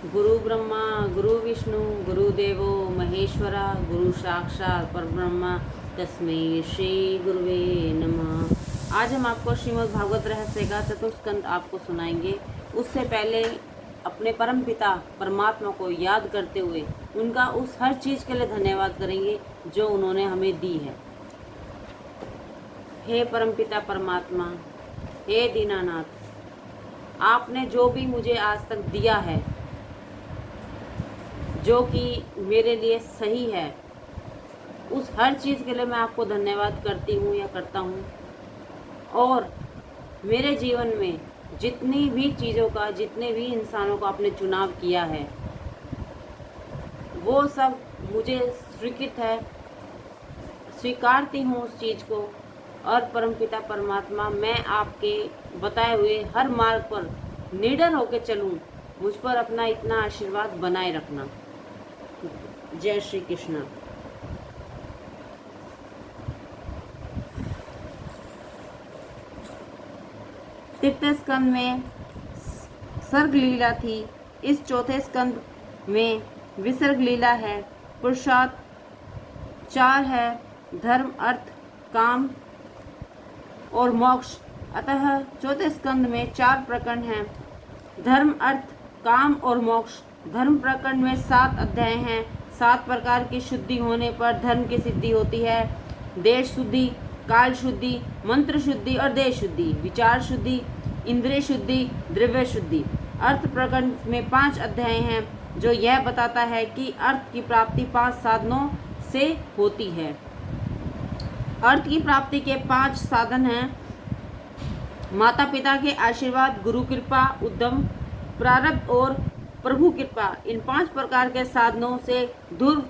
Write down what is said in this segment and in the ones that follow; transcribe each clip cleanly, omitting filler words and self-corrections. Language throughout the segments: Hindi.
गुरु ब्रह्मा गुरु विष्णु गुरुदेवो महेश्वरा गुरु साक्षात परब्रह्मा तस्मै श्री गुरुवे नमः। आज हम आपको श्रीमद् भागवत रहस्य का चतुर्थ स्कंद आपको सुनाएंगे। उससे पहले अपने परम पिता परमात्मा को याद करते हुए उनका उस हर चीज़ के लिए धन्यवाद करेंगे जो उन्होंने हमें दी है। हे परम पिता परमात्मा, हे दीनानाथ, आपने जो भी मुझे आज तक दिया है, जो कि मेरे लिए सही है, उस हर चीज़ के लिए मैं आपको धन्यवाद करती हूँ या करता हूँ। और मेरे जीवन में जितनी भी चीज़ों का, जितने भी इंसानों का आपने चुनाव किया है, वो सब मुझे स्वीकृत है, स्वीकारती हूँ उस चीज़ को। और परमपिता परमात्मा, मैं आपके बताए हुए हर मार्ग पर निडर होकर चलूँ, मुझ पर अपना इतना आशीर्वाद बनाए रखना। जय श्री कृष्ण। तीर्थ स्कंद में सर्ग लीला थी। इस चौथे स्कंद में विसर्ग लीला है। पुरुषार्थ 4 है, धर्म अर्थ काम और मोक्ष। अतः चौथे स्कंद में 4 प्रकरण हैं, धर्म अर्थ काम और मोक्ष। धर्म प्रकरण में 7 अध्याय हैं। 7 प्रकार की शुद्धि होने पर धर्म की सिद्धि होती है। देश शुद्धि, काल शुद्धि, मंत्र शुद्धि और देश शुद्धि, विचार शुद्धि, इंद्रिय शुद्धि, द्रव्य शुद्धि। अर्थ प्रकरण में 5 अध्याय हैं जो यह बताता है कि अर्थ की प्राप्ति 5 साधनों से होती है। अर्थ की प्राप्ति के 5 साधन हैं, माता पिता के आशीर्वाद, गुरु कृपा, उद्यम, प्रारब्ध और प्रभु कृपा। इन 5 प्रकार के साधनों से ध्रुव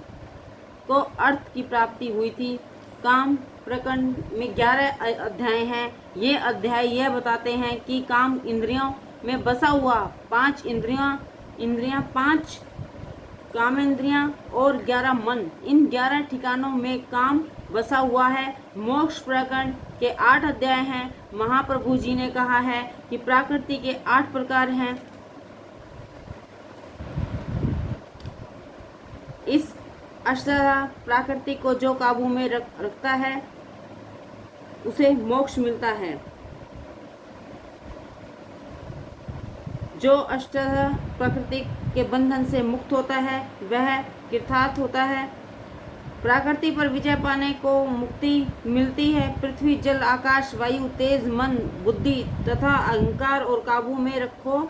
को अर्थ की प्राप्ति हुई थी। काम प्रकरण में 11 अध्याय हैं। ये अध्याय यह बताते हैं कि काम इंद्रियों में बसा हुआ 5 इंद्रियां 5 काम इंद्रियां और 11 मन, इन 11 ठिकानों में काम बसा हुआ है। मोक्ष प्रकरण के 8 अध्याय हैं। महाप्रभु जी ने कहा है कि प्रकृति के 8 प्रकार हैं। इस अष्टादश प्रकृति को जो काबू में रखता है उसे मोक्ष मिलता है। जो अष्टादश प्रकृति के बंधन से मुक्त होता है वह कृतार्थ होता है। प्रकृति पर विजय पाने को मुक्ति मिलती है। पृथ्वी, जल, आकाश, वायु, तेज, मन, बुद्धि तथा अहंकार और काबू में रखो।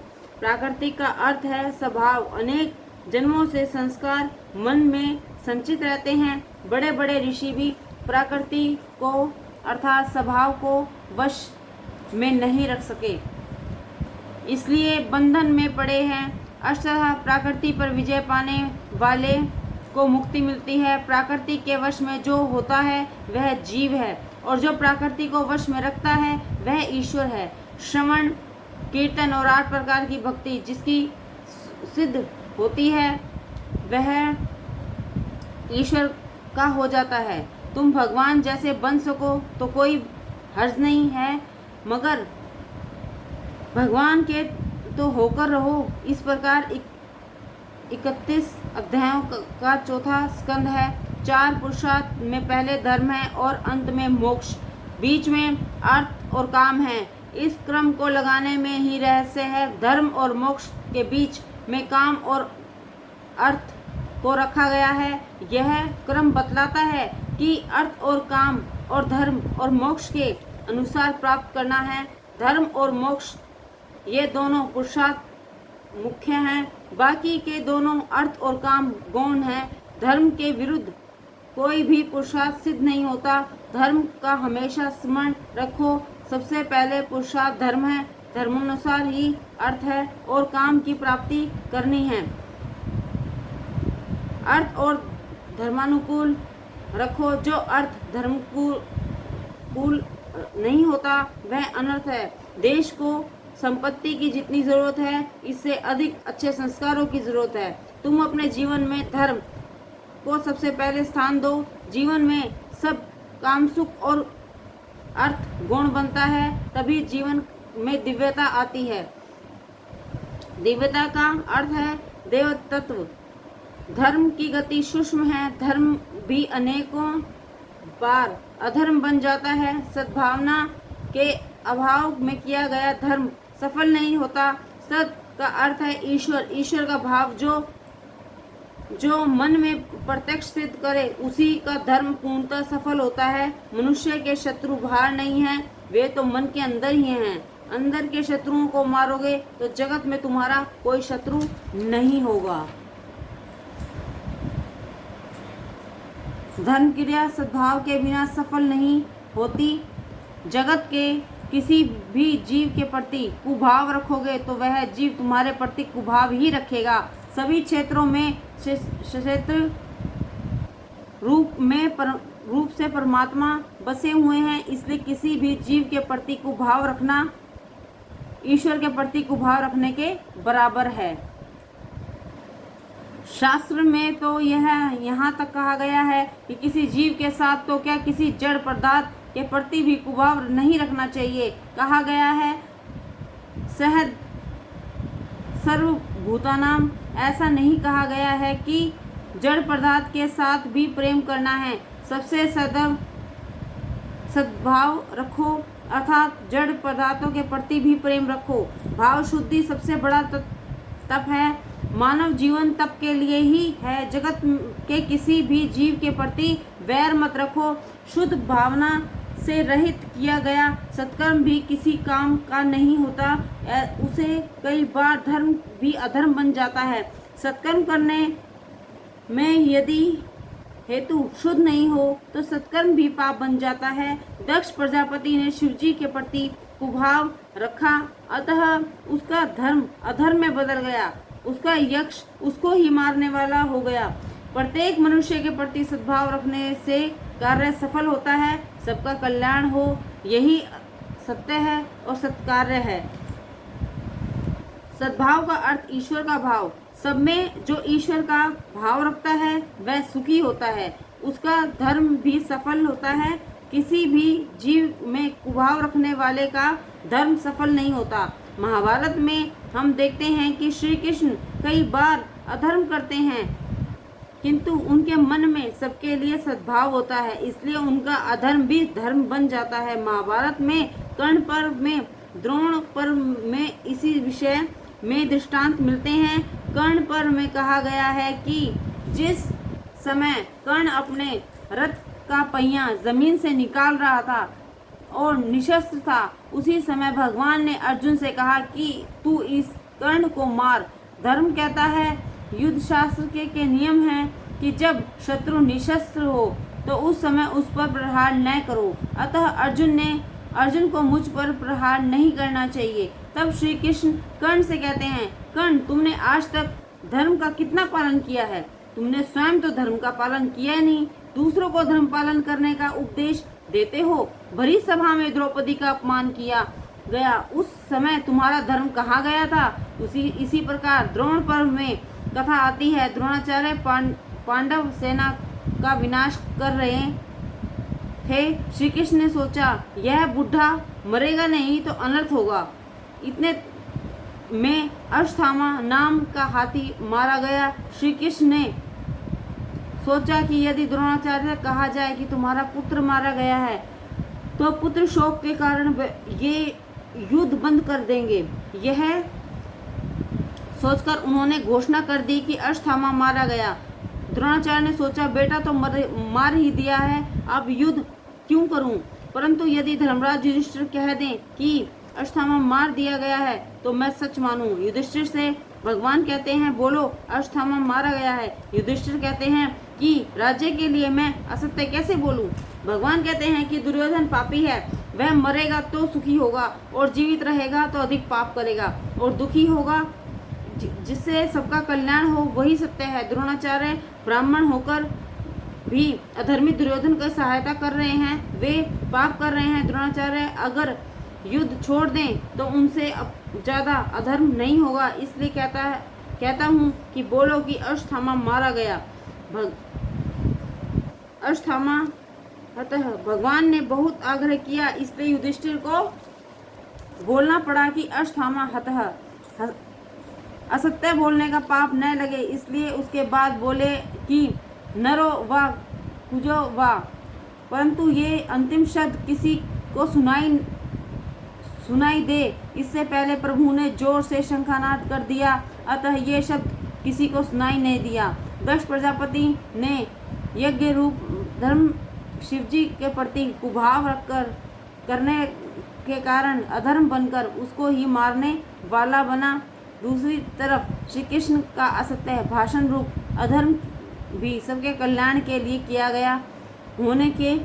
प्रकृति का अर्थ है स्वभाव। अनेक जन्मों से संस्कार मन में संचित रहते हैं। बड़े बड़े ऋषि भी प्रकृति को अर्थात स्वभाव को वश में नहीं रख सके, इसलिए बंधन में पड़े हैं। अष्टादश प्रकृति पर विजय पाने वाले को मुक्ति मिलती है। प्रकृति के वश में जो होता है वह जीव है और जो प्रकृति को वश में रखता है वह ईश्वर है। श्रवण, कीर्तन और 8 प्रकार की भक्ति जिसकी सिद्ध होती है वह ईश्वर का हो जाता है। तुम भगवान जैसे बन सको तो कोई हर्ज नहीं है, मगर भगवान के तो होकर रहो। इस प्रकार 31 अध्यायों का चौथा स्कंद है। 4 पुरुषार्थ में पहले धर्म है और अंत में मोक्ष, बीच में अर्थ और काम है। इस क्रम को लगाने में ही रहस्य है। धर्म और मोक्ष के बीच में काम और अर्थ को रखा गया है। यह क्रम बतलाता है कि अर्थ और काम और धर्म और मोक्ष के अनुसार प्राप्त करना है। धर्म और मोक्ष ये दोनों पुरुषार्थ मुख्य हैं, बाकी के दोनों अर्थ और काम गौण हैं। धर्म के विरुद्ध कोई भी पुरुषार्थ सिद्ध नहीं होता। धर्म का हमेशा स्मरण रखो। सबसे पहले पुरुषार्थ धर्म है, धर्मानुसार ही अर्थ है और काम की प्राप्ति करनी है। अर्थ और धर्मानुकूल रखो। जो अर्थ धर्मानुकूल नहीं होता वह अनर्थ है। देश को संपत्ति की जितनी जरूरत है इससे अधिक अच्छे संस्कारों की जरूरत है। तुम अपने जीवन में धर्म को सबसे पहले स्थान दो। जीवन में सब काम, सुख और अर्थ गौण बनता है, तभी जीवन में दिव्यता आती है। दिव्यता का अर्थ है देव तत्व। धर्म की गति सूक्ष्म है, धर्म भी अनेकों बार अधर्म बन जाता है। सद्भावना के अभाव में किया गया धर्म सफल नहीं होता। सत का अर्थ है ईश्वर, ईश्वर का भाव जो मन में प्रत्यक्ष सिद्ध करे उसी का धर्म पूर्णतः सफल होता है। मनुष्य के शत्रु बाहर नहीं है, वे तो मन के अंदर ही हैं। अंदर के शत्रुओं को मारोगे तो जगत में तुम्हारा कोई शत्रु नहीं होगा। धर्म क्रिया सद्भाव के बिना सफल नहीं होती। जगत के किसी भी जीव के प्रति कुभाव रखोगे तो वह जीव तुम्हारे प्रति कुभाव ही रखेगा। सभी क्षेत्रों में क्षेत्र रूप से परमात्मा बसे हुए हैं, इसलिए किसी भी जीव के प्रति कुभाव रखना ईश्वर के प्रति कुभाव रखने के बराबर है। शास्त्र में तो यह यहाँ तक कहा गया है कि किसी जीव के साथ तो क्या किसी जड़ पदार्थ के प्रति भी कुभाव नहीं रखना चाहिए। कहा गया है सहद सर्वभूतानाम, ऐसा नहीं कहा गया है कि जड़ पदार्थ के साथ भी प्रेम करना है। सबसे सद्भाव रखो, अर्थात जड़ पदार्थों के प्रति भी प्रेम रखो। भाव शुद्धि सबसे बड़ा तप है। मानव जीवन तप के लिए ही है। जगत के किसी भी जीव के प्रति वैर मत रखो। शुद्ध भावना से रहित किया गया सत्कर्म भी किसी काम का नहीं होता, उसे कई बार धर्म भी अधर्म बन जाता है। सत्कर्म करने में यदि हेतु शुद्ध नहीं हो तो सत्कर्म भी पाप बन जाता है। दक्ष प्रजापति ने शिवजी के प्रति कुभाव रखा, अतः उसका धर्म अधर्म में बदल गया। उसका यक्ष उसको ही मारने वाला हो गया। प्रत्येक मनुष्य के प्रति सद्भाव रखने से कार्य सफल होता है, सबका कल्याण हो, यही सत्य है और सत्कार्य है। सद्भाव का अर्थ ईश्वर का भाव। सब में जो ईश्वर का भाव रखता है वह सुखी होता है, उसका धर्म भी सफल होता है। किसी भी जीव में कुभाव रखने वाले का धर्म सफल नहीं होता। महाभारत में हम देखते हैं कि श्री कृष्ण कई बार अधर्म करते हैं, किंतु उनके मन में सबके लिए सद्भाव होता है, इसलिए उनका अधर्म भी धर्म बन जाता है। महाभारत में कर्ण पर्व में, द्रोण पर्व में इसी विषय में दृष्टांत मिलते हैं। कर्ण पर्व में कहा गया है कि जिस समय कर्ण अपने रथ का पहिया जमीन से निकाल रहा था और निशस्त्र था, उसी समय भगवान ने अर्जुन से कहा कि तू इस कर्ण को मार। धर्म कहता है, युद्ध शास्त्र के नियम हैं कि जब शत्रु निशस्त्र हो तो उस समय उस पर प्रहार न करो। अतः अर्जुन को मुझ पर प्रहार नहीं करना चाहिए। तब श्री कृष्ण कर्ण से कहते हैं, कर्ण, तुमने आज तक धर्म का कितना पालन किया है? तुमने स्वयं तो धर्म का पालन किया नहीं, दूसरों को धर्म पालन करने का उपदेश देते हो। भरी सभा में द्रौपदी का अपमान किया गया, उस समय तुम्हारा धर्म कहाँ गया था? इसी प्रकार द्रोण पर्व में कथा आती है, द्रोणाचार्य पांडव सेना का विनाश कर रहे थे। श्री कृष्ण ने सोचा यह बुढ़ा मरेगा नहीं तो अनर्थ होगा। इतने में अश्वत्थामा नाम का हाथी मारा गया। श्री कृष्ण ने सोचा कि यदि द्रोणाचार्य से कहा जाए कि तुम्हारा पुत्र मारा गया है तो पुत्र शोक के कारण ये युद्ध बंद कर देंगे। यह सोचकर उन्होंने घोषणा कर दी कि अश्वत्थामा मारा गया। द्रोणाचार्य ने सोचा बेटा तो मार ही दिया है, अब युद्ध क्यों करूं? परंतु यदि धर्मराज युधिष्ठिर कह दें कि अश्वत्थामा मार दिया गया है तो मैं सच मानूं। युधिष्ठिर से भगवान कहते हैं, बोलो अश्वत्थामा मारा गया है। युधिष्ठिर कहते हैं कि राज्य के लिए मैं असत्य कैसे बोलूं? भगवान कहते हैं कि दुर्योधन पापी है, वह मरेगा तो सुखी होगा और जीवित रहेगा तो अधिक पाप करेगा और दुखी होगा, जिससे सबका कल्याण हो, वही सत्य है। द्रोणाचार्य ब्राह्मण होकर भी अधर्मी दुर्योधन की सहायता कर रहे हैं, वे पाप कर रहे हैं। द्रोणाचार्य अगर युद्ध छोड़ दें तो उनसे ज़्यादा अधर्म नहीं होगा, इसलिए कहता हूँ कि बोलो कि अश्वत्थामा मारा गया। अश्वत्थामा अतः भगवान ने बहुत आग्रह किया, इसलिए युधिष्ठिर को बोलना पड़ा कि अश्वत्थामा असत्य बोलने का पाप न लगे, इसलिए उसके बाद बोले कि नरो व कुजो व। परंतु ये अंतिम शब्द किसी को सुनाई दे इससे पहले प्रभु ने जोर से शंखानाद कर दिया, अतः ये शब्द किसी को सुनाई नहीं दिया। दक्ष प्रजापति ने यज्ञ रूप धर्म शिवजी के प्रति कुभाव रखकर करने के कारण अधर्म बनकर उसको ही मारने वाला बना। दूसरी तरफ श्री कृष्ण का असत्य भाषण रूप अधर्म भी सबके कल्याण के लिए किया गया होने के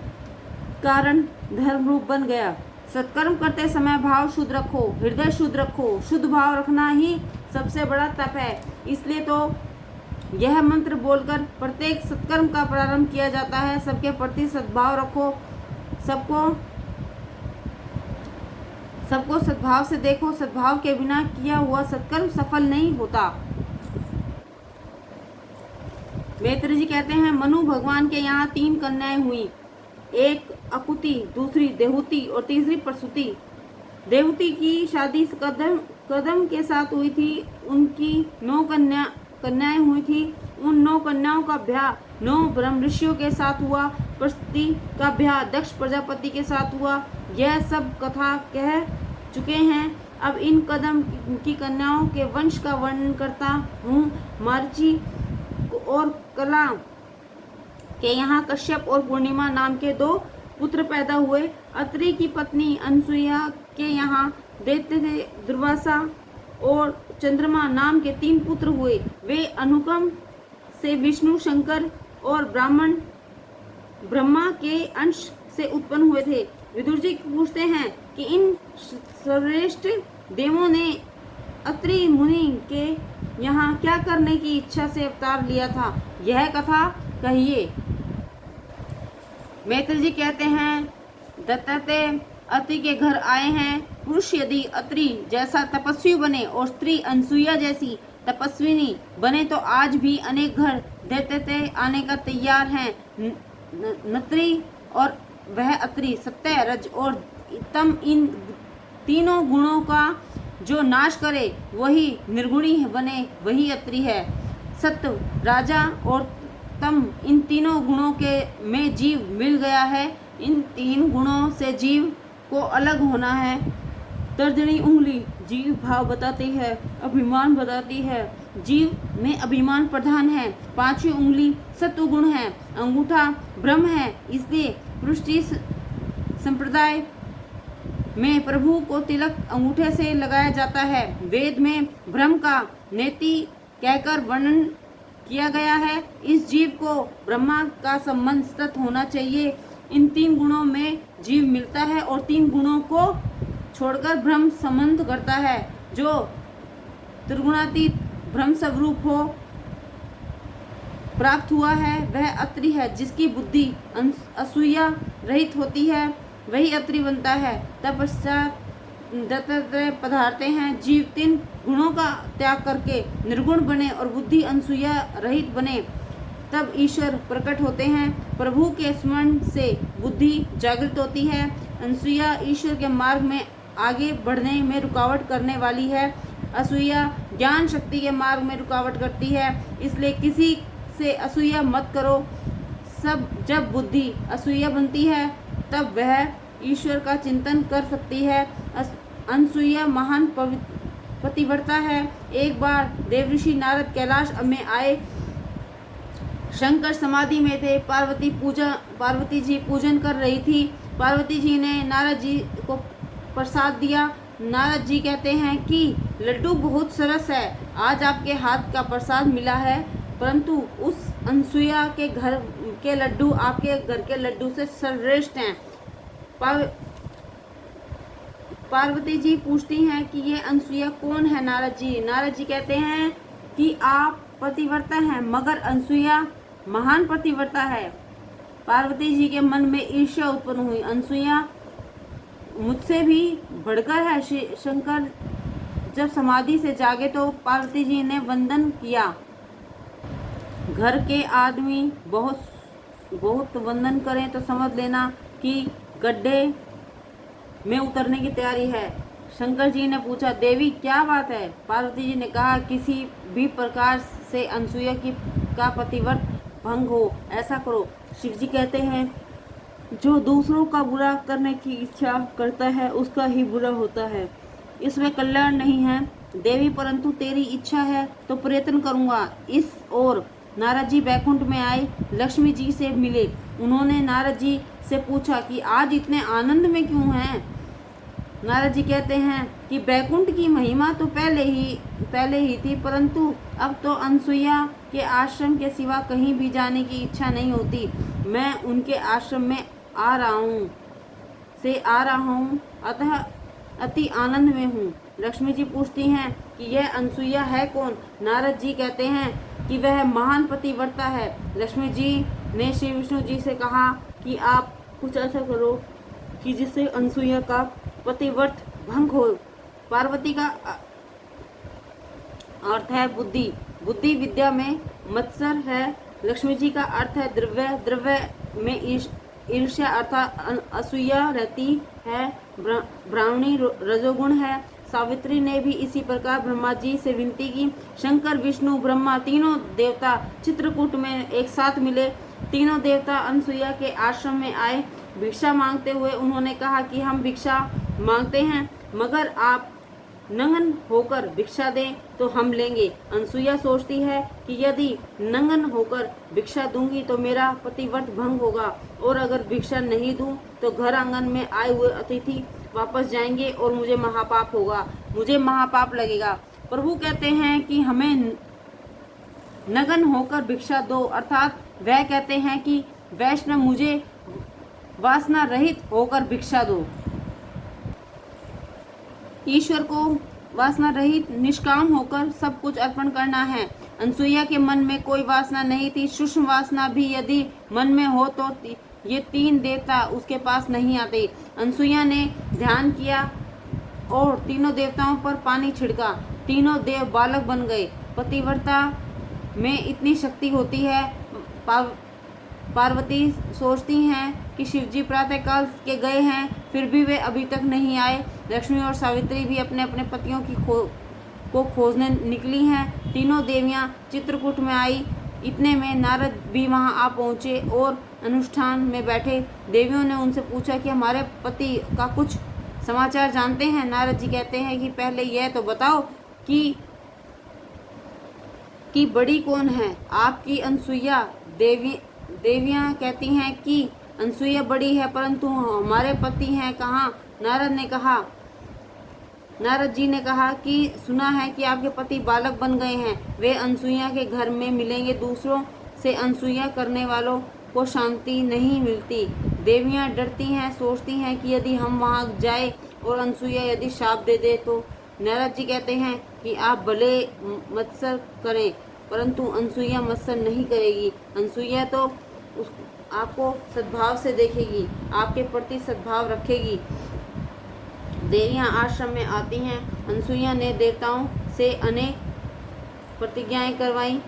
कारण धर्म रूप बन गया। सत्कर्म करते समय भाव शुद्ध रखो, हृदय शुद्ध रखो। शुद्ध भाव रखना ही सबसे बड़ा तप है। इसलिए तो यह मंत्र बोलकर प्रत्येक सत्कर्म का प्रारंभ किया जाता है। सबके प्रति सद्भाव रखो, सबको सद्भाव से देखो। सद्भाव के बिना किया हुआ सत्कर्म सफल नहीं होता। मैत्री जी कहते हैं, मनु भगवान के यहाँ 3 कन्याएं हुई, एक अकुति, दूसरी देहुति और तीसरी प्रसूति। देहुति की शादी कदम के साथ हुई थी। उनकी 9 कन्याएं हुई थी। उन 9 कन्याओं का ब्याह 9 ब्रह्म ऋषियों के साथ हुआ। प्रसूति का ब्याह दक्ष प्रजापति के साथ हुआ। यह सब कथा कह चुके हैं। अब इन कदम की कन्याओं के वंश का वर्णन करता हूँ। मारीचि और कला के यहाँ कश्यप और पूर्णिमा नाम के 2 पुत्र पैदा हुए। अत्रि की पत्नी अनसुईया के यहाँ दैत्य दुर्वासा और चंद्रमा नाम के 3 पुत्र हुए। वे अनुक्रम से विष्णु, शंकर और ब्रह्मा के अंश से उत्पन्न हुए थे। विदुर जी पूछते हैं कि इन श्रेष्ठ देवों ने अत्रि मुनि के यहाँ क्या करने की इच्छा से अवतार लिया था, यह कथा कहिए। मैत्री जी कहते हैं, दत्तात्रेय अत्रि के घर आए हैं। पुरुष यदि अत्रि जैसा तपस्वी बने और स्त्री अनसुईया जैसी तपस्विनी बने तो आज भी अनेक घर दत्तात्रेय आने का तैयार हैं। नत्री और वह अत्रि, सत्य, रज और तम, इन तीनों गुणों का जो नाश करे वही निर्गुणी बने, वही अत्रि है। सत्व, राजा और तम, इन तीनों गुणों के में जीव मिल गया है। इन 3 गुणों से जीव को अलग होना है। तर्जनी उंगली जीव भाव बताती है, अभिमान बताती है। जीव में अभिमान प्रधान है। 5वीं उंगली सत्व गुण है। अंगूठा ब्रह्म है। इसलिए पृष्ठी संप्रदाय में प्रभु को तिलक अंगूठे से लगाया जाता है। वेद में ब्रह्म का नेति कहकर वर्णन किया गया है। इस जीव को ब्रह्मा का संबंध सतत होना चाहिए। इन 3 गुणों में जीव मिलता है और 3 गुणों को छोड़कर ब्रह्म संबंध करता है। जो त्रिगुणातीत ब्रह्म स्वरूप हो प्राप्त हुआ है वह अत्रि है। जिसकी बुद्धि असूया रहित होती है वही अत्रि बनता है। तपश्चात दत्तात्रेय पधारते हैं। जीव 3 गुणों का त्याग करके निर्गुण बने और बुद्धि अनसूया रहित बने, तब ईश्वर प्रकट होते हैं। प्रभु के स्मरण से बुद्धि जागृत होती है। अनसूया ईश्वर के मार्ग में आगे बढ़ने में रुकावट करने वाली है। असूया ज्ञान शक्ति के मार्ग में रुकावट करती है। इसलिए किसी से असूया मत करो। जब बुद्धि असूया बनती है तब वह ईश्वर का चिंतन कर सकती है। अनसूया महान पतिव्रता है। एक बार देवऋषि नारद कैलाश में आए। शंकर समाधि में थे। पार्वती जी पूजन कर रही थी। पार्वती जी ने नारद जी को प्रसाद दिया। नारद जी कहते हैं कि लड्डू बहुत सरस है, आज आपके हाथ का प्रसाद मिला है, परंतु उस अनसुईया के घर के लड्डू आपके घर के लड्डू से श्रेष्ठ हैं। पार्वती जी पूछती हैं कि ये अनसुईया कौन है नारद जी। नारद जी कहते हैं कि आप पतिव्रता हैं, मगर अनसुईया महान पतिव्रता है। पार्वती जी के मन में ईर्ष्या उत्पन्न हुई। अनसुईया मुझसे भी बढ़कर है। शंकर जब समाधि से जागे तो पार्वती जी ने वंदन किया। घर के आदमी बहुत वंदन करें तो समझ लेना कि गड्ढे में उतरने की तैयारी है। शंकर जी ने पूछा, देवी क्या बात है? पार्वती जी ने कहा, किसी भी प्रकार से अनसुईया की का पतिव्रत भंग हो, ऐसा करो। शिव जी कहते हैं, जो दूसरों का बुरा करने की इच्छा करता है उसका ही बुरा होता है, इसमें कल्याण नहीं है। देवी, परंतु तेरी इच्छा है तो प्रयत्न करूंगा। इस ओर नारद जी बैकुंठ में आए, लक्ष्मी जी से मिले। उन्होंने नारद जी से पूछा कि आज इतने आनंद में क्यों हैं? नारद जी कहते हैं कि बैकुंठ की महिमा तो पहले ही थी, परंतु अब तो अनसुईया के आश्रम के सिवा कहीं भी जाने की इच्छा नहीं होती। मैं उनके आश्रम में आ रहा हूँ, अतः अति आनंद में हूँ। लक्ष्मी जी पूछती हैं कि यह अनसुईया है कौन? नारद जी कहते हैं कि वह महान पतिव्रता है। लक्ष्मी जी ने श्री विष्णु जी से कहा कि आप कुछ ऐसा करो कि जिससे अनसुईया का पतिव्रत भंग हो। पार्वती का अर्थ है बुद्धि, बुद्धि विद्या में मत्सर है। लक्ष्मी जी का अर्थ है द्रव्य, द्रव्य में ईर्ष्या अर्थात असूया रहती है। ब्राह्मणी रजोगुण है। सावित्री ने भी इसी प्रकार ब्रह्मा जी से विनती की। शंकर, विष्णु, ब्रह्मा तीनों देवता चित्रकूट में एक साथ मिले। तीनों देवता अनसुईया के आश्रम में आए भिक्षा मांगते हुए। उन्होंने कहा कि हम भिक्षा मांगते हैं, मगर आप नंगन होकर भिक्षा दें तो हम लेंगे। अनसुईया सोचती है कि यदि नंगन होकर भिक्षा दूंगी तो मेरा पतिव्रत भंग होगा, और अगर भिक्षा नहीं दूं तो घर आंगन में आए हुए अतिथि वापस जाएंगे और मुझे महापाप होगा, मुझे महापाप लगेगा। प्रभु कहते हैं कि हमें नगन होकर भिक्षा दो, अर्थात वह कहते हैं कि वैष्णव मुझे वासना रहित होकर भिक्षा दो। ईश्वर को वासना रहित निष्काम होकर सब कुछ अर्पण करना है। अनसुईया के मन में कोई वासना नहीं थी। सूक्ष्म वासना भी यदि मन में हो तो ये तीन देवता उसके पास नहीं आते। अनसुईया ने ध्यान किया और तीनों देवताओं पर पानी छिड़का। तीनों देव बालक बन गए। पतिव्रता में इतनी शक्ति होती है। पार्वती सोचती हैं कि शिवजी प्रातःकाल के गए हैं, फिर भी वे अभी तक नहीं आए। लक्ष्मी और सावित्री भी अपने अपने पतियों को खोजने निकली हैं। तीनों देवियां चित्रकूट में आई। इतने में नारद भी वहां आ पहुंचे और अनुष्ठान में बैठे। देवियों ने उनसे पूछा कि हमारे पति का कुछ समाचार जानते हैं? नारद जी कहते हैं कि पहले यह तो बताओ कि बड़ी कौन है, आपकी अनसुईया? देवियां कहती हैं कि अनसुईया बड़ी है, परंतु हमारे पति हैं कहाँ? नारद जी ने कहा कि सुना है कि आपके पति बालक बन गए हैं, वे अनसुईया के घर में मिलेंगे। दूसरों से अनसुईया करने वालों को शांति नहीं मिलती। देवियां डरती हैं, सोचती हैं कि यदि हम वहां जाए और अनसुईया यदि शाप दे दे तो। नारद जी कहते हैं कि आप भले मत्सर करें, परंतु अनसुईया मत्सर नहीं करेगी। अनसुईया तो आपको सद्भाव से देखेगी, आपके प्रति सद्भाव रखेगी। देवियां आश्रम में आती हैं। अनसुईया ने देवताओं से अनेक प्रतिज्ञाएं करवाई।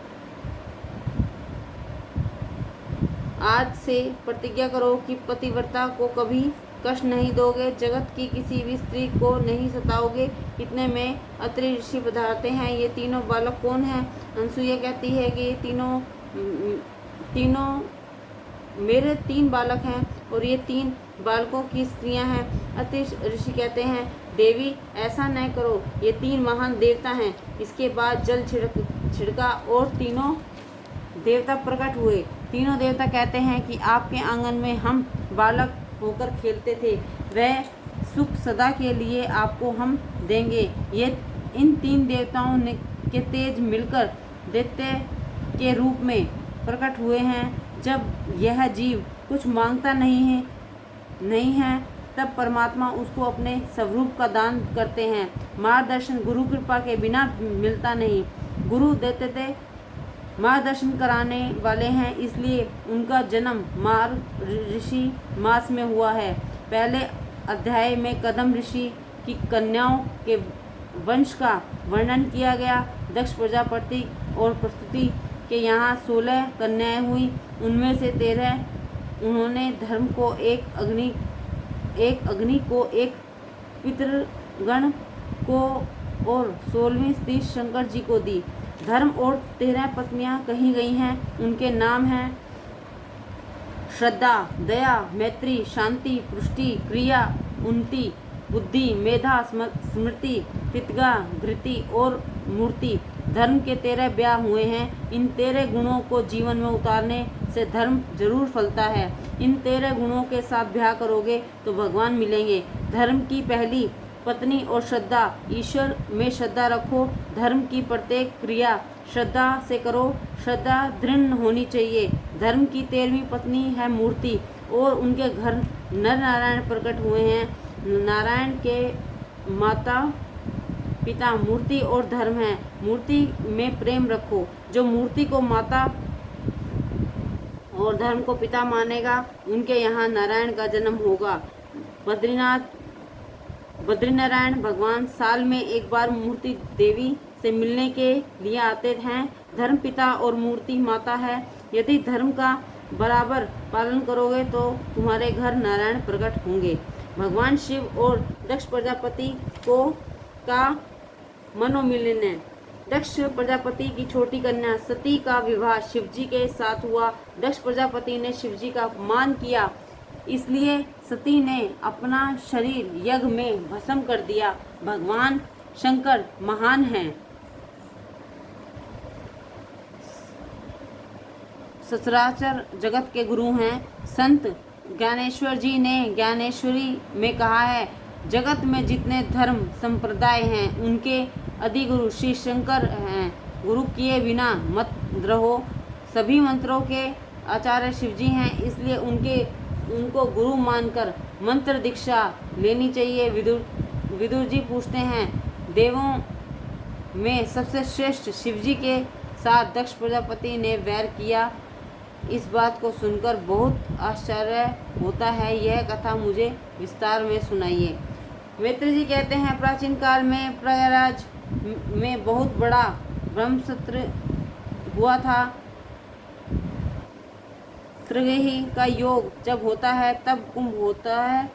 आज से प्रतिज्ञा करो कि पतिव्रता को कभी कष्ट नहीं दोगे, जगत की किसी भी स्त्री को नहीं सताओगे। इतने में अत्रि ऋषि पधारते हैं। ये तीनों बालक कौन हैं? अनसुईया कहती है कि तीनों मेरे 3 बालक हैं और ये 3 बालकों की स्त्रियां हैं। अत्रि ऋषि कहते हैं, देवी ऐसा न करो, ये 3 महान देवता हैं। इसके बाद जल छिड़का और तीनों देवता प्रकट हुए। तीनों देवता कहते हैं कि आपके आंगन में हम बालक होकर खेलते थे, वह सुख सदा के लिए आपको हम देंगे। ये इन 3 देवताओं के तेज मिलकर दैत्य के रूप में प्रकट हुए हैं। जब यह जीव कुछ मांगता नहीं है तब परमात्मा उसको अपने स्वरूप का दान करते हैं। मार्गदर्शन गुरु कृपा के बिना मिलता नहीं। गुरु दैत्य मार्गदर्शन कराने वाले हैं, इसलिए उनका जन्म मार्ग ऋषि मास में हुआ है। पहले अध्याय में कदम ऋषि की कन्याओं के वंश का वर्णन किया गया। दक्ष प्रजापति और प्रस्तुति के यहाँ 16 कन्याएं हुई। उनमें से 13 उन्होंने धर्म को, एक अग्नि को, एक पितृ गण को और 16वीं स्त्री शंकर जी को दी। धर्म और 13 पत्नियां कही गई हैं। उनके नाम हैं श्रद्धा, दया, मैत्री, शांति, पुष्टि, क्रिया, उन्नति, बुद्धि, मेधा, स्मृति, तितगा, धृति और मूर्ति। धर्म के 13 ब्याह हुए हैं। इन 13 गुणों को जीवन में उतारने से धर्म जरूर फलता है। इन 13 गुणों के साथ ब्याह करोगे तो भगवान मिलेंगे। धर्म की पहली पत्नी और श्रद्धा, ईश्वर में श्रद्धा रखो। धर्म की प्रत्येक क्रिया श्रद्धा से करो। श्रद्धा दृढ़ होनी चाहिए। धर्म की 13वीं पत्नी है मूर्ति और उनके घर नर नारायण प्रकट हुए हैं। नारायण के माता पिता मूर्ति और धर्म है। मूर्ति में प्रेम रखो। जो मूर्ति को माता और धर्म को पिता मानेगा उनके यहाँ नारायण का जन्म होगा। बद्रीनारायण भगवान साल में एक बार मूर्ति देवी से मिलने के लिए आते हैं। धर्म पिता और मूर्ति माता है। यदि धर्म का बराबर पालन करोगे तो तुम्हारे घर नारायण प्रकट होंगे। भगवान शिव और दक्ष प्रजापति का मनोमिलन। दक्ष प्रजापति की छोटी कन्या सती का विवाह शिवजी के साथ हुआ। दक्ष प्रजापति ने शिवजी का अपमान किया, इसलिए सती ने अपना शरीर यज्ञ में भस्म कर दिया। भगवान शंकर महान हैं। सचराचर जगत के गुरु हैं। संत ज्ञानेश्वर जी ने ज्ञानेश्वरी में कहा है, जगत में जितने धर्म संप्रदाय हैं उनके अधिगुरु श्री शंकर हैं। गुरु किए बिना मत रहो। सभी मंत्रों के आचार्य शिवजी हैं, इसलिए उनको गुरु मानकर मंत्र दीक्षा लेनी चाहिए। विदुर जी पूछते हैं, देवों में सबसे श्रेष्ठ शिवजी के साथ दक्ष प्रजापति ने वैर किया। इस बात को सुनकर बहुत आश्चर्य होता है। यह कथा मुझे विस्तार में सुनाइए। मैत्री जी कहते हैं, प्राचीन काल में प्रयागराज में बहुत बड़ा ब्रह्मसत्र हुआ था। त्रिगेही का योग जब होता है तब कुंभ होता है।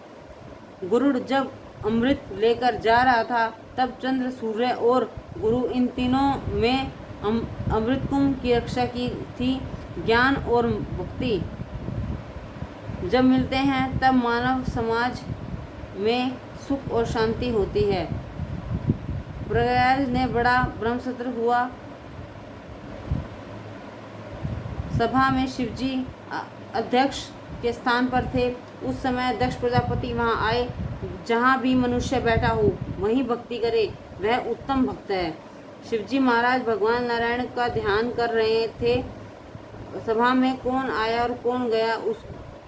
गुरुड़ जब अमृत लेकर जा रहा था तब चंद्र, सूर्य और गुरु इन तीनों में अमृत कुंभ की रक्षा की थी। ज्ञान और भक्ति जब मिलते हैं तब मानव समाज में सुख और शांति होती है। प्रयागराज में बड़ा ब्रह्मसत्र हुआ। सभा में शिवजी अध्यक्ष के स्थान पर थे। उस समय दक्ष प्रजापति वहां आए। जहां भी मनुष्य बैठा हो वहीं भक्ति करे, वह उत्तम भक्त है। शिवजी महाराज भगवान नारायण का ध्यान कर रहे थे। सभा में कौन आया और कौन गया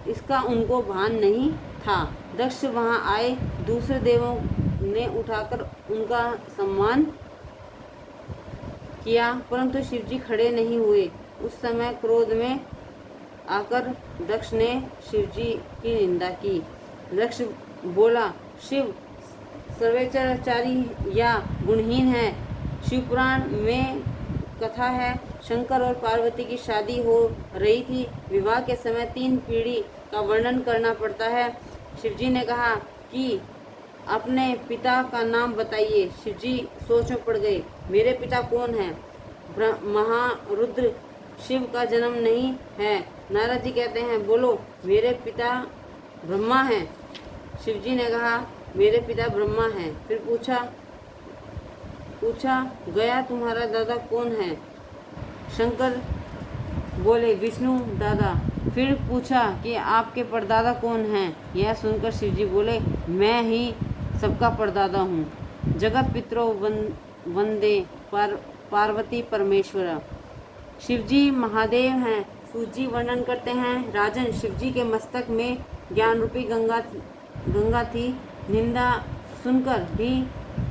इसका उनको भान नहीं था। दक्ष वहां आए। दूसरे देवों ने उठाकर उनका सम्मान किया, परंतु शिवजी खड़े नहीं हुए। उस समय क्रोध में आकर दक्ष ने शिवजी की निंदा की। दक्ष बोला, शिव सर्वेश्वराचारी या गुणहीन है। शिवपुराण में कथा है, शंकर और पार्वती की शादी हो रही थी। विवाह के समय 3 पीढ़ी का वर्णन करना पड़ता है। शिवजी ने कहा कि अपने पिता का नाम बताइए। शिवजी सोच में पड़ गए। मेरे पिता कौन हैं? महारुद्र शिव का जन्म नहीं है। नारद जी कहते हैं, बोलो, मेरे पिता ब्रह्मा हैं। शिवजी ने कहा, मेरे पिता ब्रह्मा हैं। फिर पूछा गया, तुम्हारा दादा कौन है? शंकर बोले, विष्णु दादा। फिर पूछा कि आपके परदादा कौन हैं? यह सुनकर शिवजी बोले, मैं ही सबका परदादा हूँ। जगत पितरो वंदे पार्वती परमेश्वर। शिवजी महादेव हैं। सूजी वर्णन करते हैं, राजन, शिवजी के मस्तक में ज्ञान रूपी गंगा थी। निंदा सुनकर भी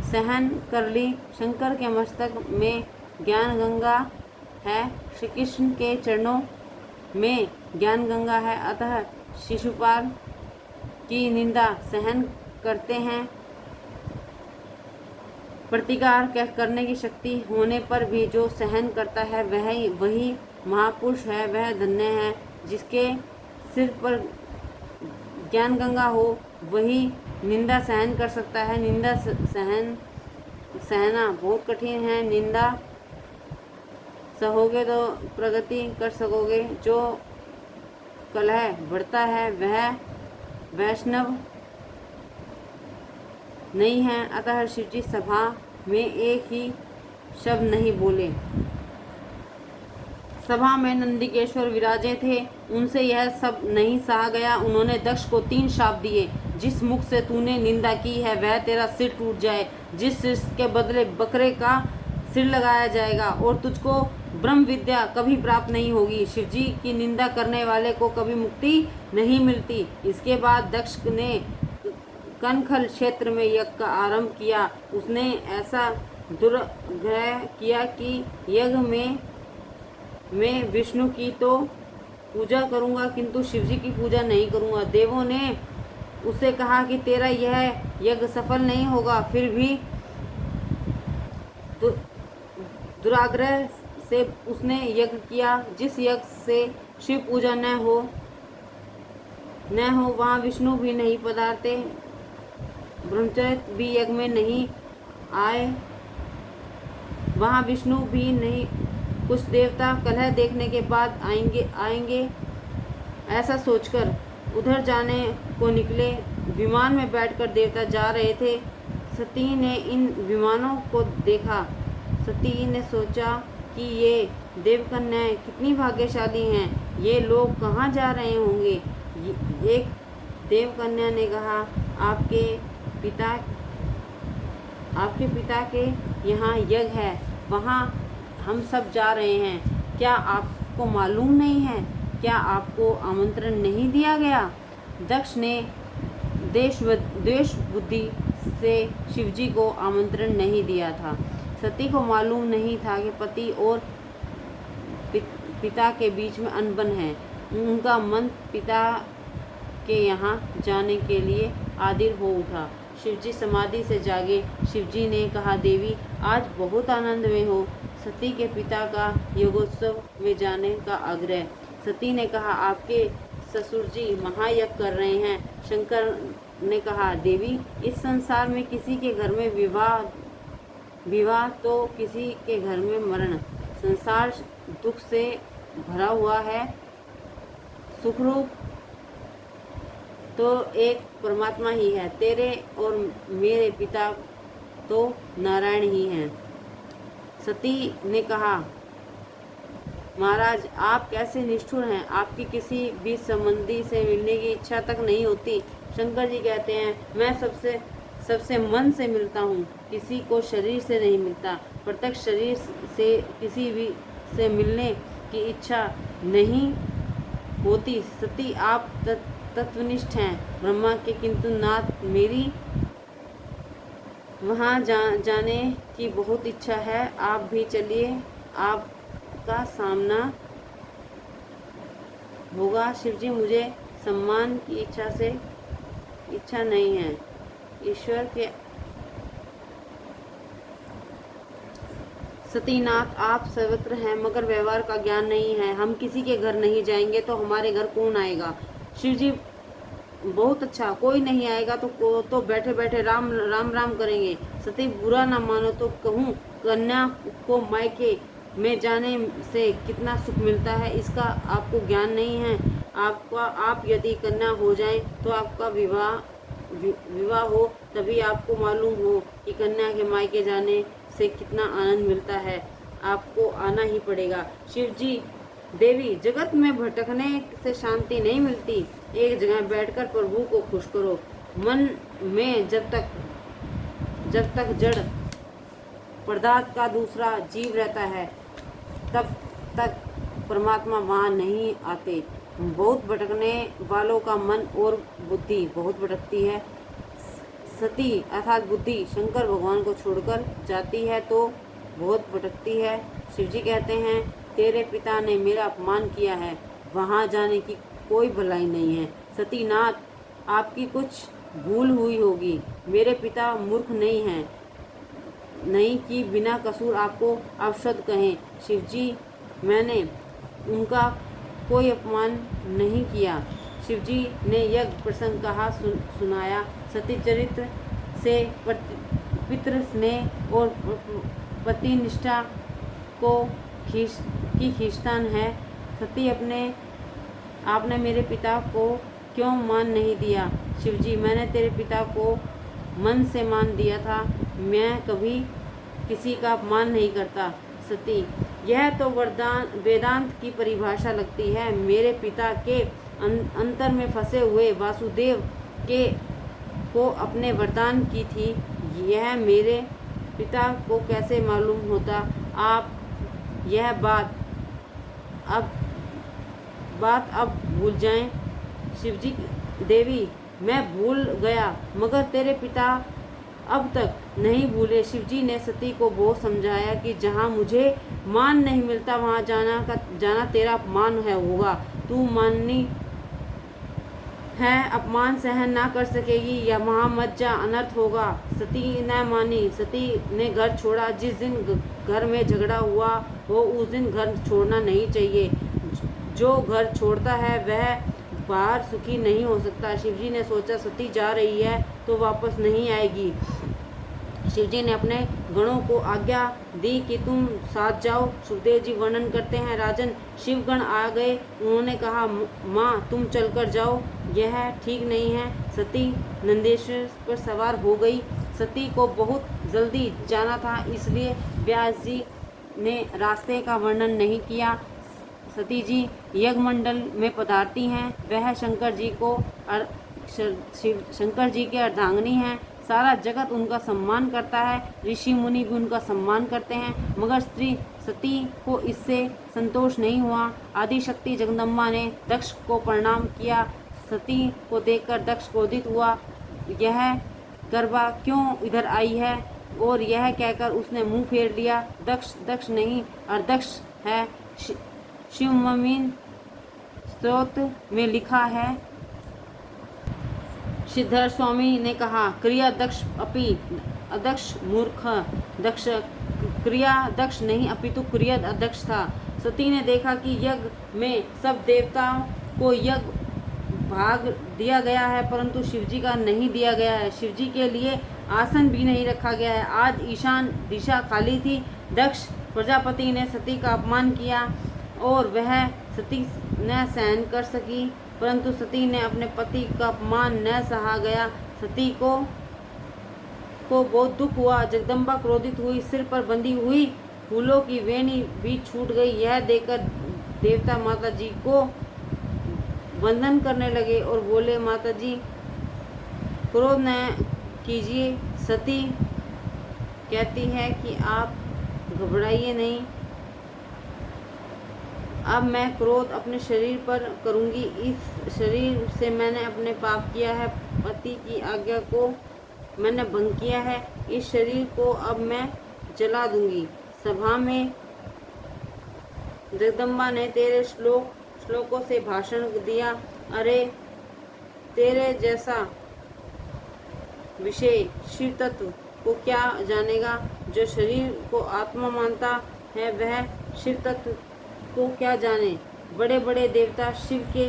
सहन कर ली। शंकर के मस्तक में ज्ञान गंगा है। श्री कृष्ण के चरणों में ज्ञान गंगा है। अतः शिशुपाल की निंदा सहन करते हैं। प्रतिकार करने की शक्ति होने पर भी जो सहन करता है वही महापुरुष है। वह धन्य है। जिसके सिर पर ज्ञान गंगा हो वही निंदा सहन कर सकता है। निंदा सहना बहुत कठिन है। निंदा सहोगे तो प्रगति कर सकोगे। जो कलह बढ़ता है वह वैष्णव नहीं है। अतः शिवजी सभा में एक ही शब्द नहीं बोले। सभा में नंदिकेश्वर विराजे थे, उनसे यह सब नहीं सहा गया। उन्होंने दक्ष को 3 शाप दिए। जिस मुख से तूने निंदा की है वह तेरा सिर टूट जाए, जिस सिर के बदले बकरे का सिर लगाया जाएगा, और तुझको ब्रह्म विद्या कभी प्राप्त नहीं होगी। शिवजी की निंदा करने वाले को कभी मुक्ति नहीं मिलती। इसके बाद दक्ष ने कनखल क्षेत्र में यज्ञ का आरंभ किया। उसने ऐसा दुर्ग्रह किया कि यज्ञ में मैं विष्णु की तो पूजा करूंगा किंतु शिवजी की पूजा नहीं करूंगा। देवों ने उसे कहा कि तेरा यह यज्ञ सफल नहीं होगा। फिर भी दुराग्रह से उसने यज्ञ किया। जिस यज्ञ से शिव पूजा न हो वहाँ विष्णु भी नहीं पधारते, ब्रह्मचर्य भी यज्ञ में नहीं आए, वहाँ विष्णु भी नहीं। कुछ देवता कलह देखने के बाद आएंगे ऐसा सोचकर उधर जाने को निकले। विमान में बैठकर देवता जा रहे थे। सती ने इन विमानों को देखा। सती ने सोचा कि ये देवकन्याएं कितनी भाग्यशाली हैं। ये लोग कहाँ जा रहे होंगे। एक देवकन्या ने कहा, आपके पिता के यहाँ यज्ञ है, वहाँ हम सब जा रहे हैं। क्या आपको मालूम नहीं है? क्या आपको आमंत्रण नहीं दिया गया? दक्ष ने द्वेष बुद्धि से शिवजी को आमंत्रण नहीं दिया था। सती को मालूम नहीं था कि पति और पिता के बीच में अनबन है। उनका मन पिता के यहाँ जाने के लिए आदिर हो उठा। शिवजी समाधि से जागे। शिवजी ने कहा, देवी आज बहुत आनंद में हो। सती के पिता का योगोत्सव में जाने का आग्रह। सती ने कहा, आपके ससुर जी महायज्ञ कर रहे हैं। शंकर ने कहा, देवी इस संसार में किसी के घर में विवाह तो किसी के घर में मरण। संसार दुख से भरा हुआ है। सुखरूप तो एक परमात्मा ही है। तेरे और मेरे पिता तो नारायण ही हैं। सती ने कहा, महाराज आप कैसे निष्ठुर हैं। आपकी किसी भी संबंधी से मिलने की इच्छा तक नहीं होती। शंकर जी कहते हैं, मैं सबसे मन से मिलता हूँ, किसी को शरीर से नहीं मिलता। प्रत्यक्ष शरीर से किसी भी से मिलने की इच्छा नहीं होती। सती आप तत्वनिष्ठ हैं ब्रह्मा के, किंतु नाथ मेरी वहाँ जाने की बहुत इच्छा है। आप भी चलिए, आपका सामना होगा। शिवजी मुझे सम्मान की इच्छा नहीं है। ईश्वर के सतीनाथ आप सर्वत्र हैं मगर व्यवहार का ज्ञान नहीं है। हम किसी के घर नहीं जाएंगे तो हमारे घर कौन आएगा। शिवजी बहुत अच्छा, कोई नहीं आएगा तो बैठे बैठे राम राम करेंगे। सती बुरा ना मानो तो कहूँ, कन्या को मायके में जाने से कितना सुख मिलता है इसका आपको ज्ञान नहीं है। आप यदि कन्या हो जाएं तो आपका विवाह हो, तभी आपको मालूम हो कि कन्या के मायके जाने से कितना आनंद मिलता है। आपको आना ही पड़ेगा। शिवजी, देवी जगत में भटकने से शांति नहीं मिलती। एक जगह बैठकर प्रभु को खुश करो। मन में जब तक जड़ पदार्थ का दूसरा जीव रहता है तब तक परमात्मा वहाँ नहीं आते। बहुत भटकने वालों का मन और बुद्धि बहुत भटकती है। सती अर्थात बुद्धि शंकर भगवान को छोड़कर जाती है तो बहुत भटकती है। शिवजी कहते हैं, तेरे पिता ने मेरा अपमान किया है, वहाँ जाने की कोई भलाई नहीं है। सतीनाथ, आपकी कुछ भूल हुई होगी। मेरे पिता मूर्ख नहीं हैं, नहीं कि बिना कसूर आपको अपशब्द कहें। शिवजी, मैंने उनका कोई अपमान नहीं किया। शिवजी ने यज्ञ प्रसंग कहा सुनाया। सती चरित्र से पितृ स्नेह और पति निष्ठा को खींचतान है। सती आपने मेरे पिता को क्यों मान नहीं दिया? शिवजी, मैंने तेरे पिता को मन से मान दिया था। मैं कभी किसी का अपमान नहीं करता। सती, यह तो वेदांत की परिभाषा लगती है। मेरे पिता के अंतर में फंसे हुए वासुदेव को अपने वरदान की थी। यह मेरे पिता को कैसे मालूम होता? आप यह बात अब भूल जाएं। शिवजी, देवी, मैं भूल गया, मगर तेरे पिता अब तक नहीं भूले। शिवजी ने सती को बहुत समझाया कि जहाँ मुझे मान नहीं मिलता वहाँ जाना तेरा अपमान होगा। तू माननी है, अपमान सहन ना कर सकेगी या वहाँ मत जा, अनर्थ होगा। सती न मानी। सती ने घर छोड़ा। जिस दिन घर में झगड़ा हुआ हो उस दिन घर छोड़ना नहीं चाहिए। जो घर छोड़ता है वह बाहर सुखी नहीं हो सकता। शिवजी ने सोचा सती जा रही है तो वापस नहीं आएगी। शिवजी ने अपने गणों को आज्ञा दी कि तुम साथ जाओ। सुखदेव जी वर्णन करते हैं, राजन, शिवगण आ गए। उन्होंने कहा, माँ तुम चलकर जाओ, यह ठीक नहीं है। सती नंदेश्वर पर सवार हो गई। सती को बहुत जल्दी जाना था, इसलिए व्यास जी ने रास्ते का वर्णन नहीं किया। सती जी यज्ञमंडल में पधारती हैं। वह शंकर जी के अर्धांगिनी हैं। सारा जगत उनका सम्मान करता है। ऋषि मुनि भी उनका सम्मान करते हैं, मगर स्त्री सती को इससे संतोष नहीं हुआ। आदिशक्ति जगदम्बा ने दक्ष को प्रणाम किया। सती को देखकर दक्ष क्रोधित हुआ। यह गर्भा क्यों इधर आई है? और यह कहकर उसने मुंह फेर लिया। दक्ष नहीं, अर्दक्ष है। शिवममीन स्तोत्र में लिखा है। सिद्धार्थ स्वामी ने कहा, क्रिया दक्ष अपि अदक्ष मूर्ख। दक्ष क्रिया दक्ष नहीं अपितु क्रिया अदक्ष था। सती ने देखा कि यज्ञ में सब देवताओं को यज्ञ भाग दिया गया है, परंतु शिवजी का नहीं दिया गया है। शिवजी के लिए आसन भी नहीं रखा गया है। आज ईशान दिशा खाली थी। दक्ष प्रजापति ने सती का अपमान किया और वह सती न सहन कर सकी, परंतु सती ने अपने पति का अपमान न सहा गया। सती को बहुत दुख हुआ। जगदम्बा क्रोधित हुई, सिर पर बंधी हुई फूलों की वेणी भी छूट गई। यह देखकर देवता माता जी को वंदन करने लगे और बोले, माता जी क्रोध न कीजिए। सती कहती है कि आप घबराइए नहीं, अब मैं क्रोध अपने शरीर पर करूंगी। इस शरीर से मैंने अपने पाप किया है, पति की आज्ञा को मैंने भंग किया है। इस शरीर को अब मैं जला दूंगी। सभा में जगदम्बा ने तेरे श्लोकों से भाषण दिया। अरे तेरे जैसा विषय शिव तत्व को क्या जानेगा? जो शरीर को आत्मा मानता है वह शिव तत्व को क्या जाने? बड़े बड़े देवता शिव के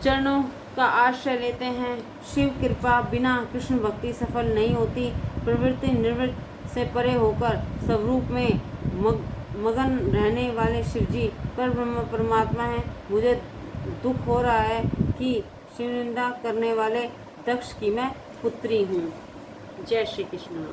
चरणों का आश्रय लेते हैं। शिव कृपा बिना कृष्ण भक्ति सफल नहीं होती। प्रवृत्ति निवृत्ति से परे होकर स्वरूप में मगन रहने वाले शिवजी पर ब्रह्म परमात्मा है। मुझे दुख हो रहा है कि शिवनिंदा करने वाले दक्ष की मैं पुत्री हूँ। जय श्री कृष्ण।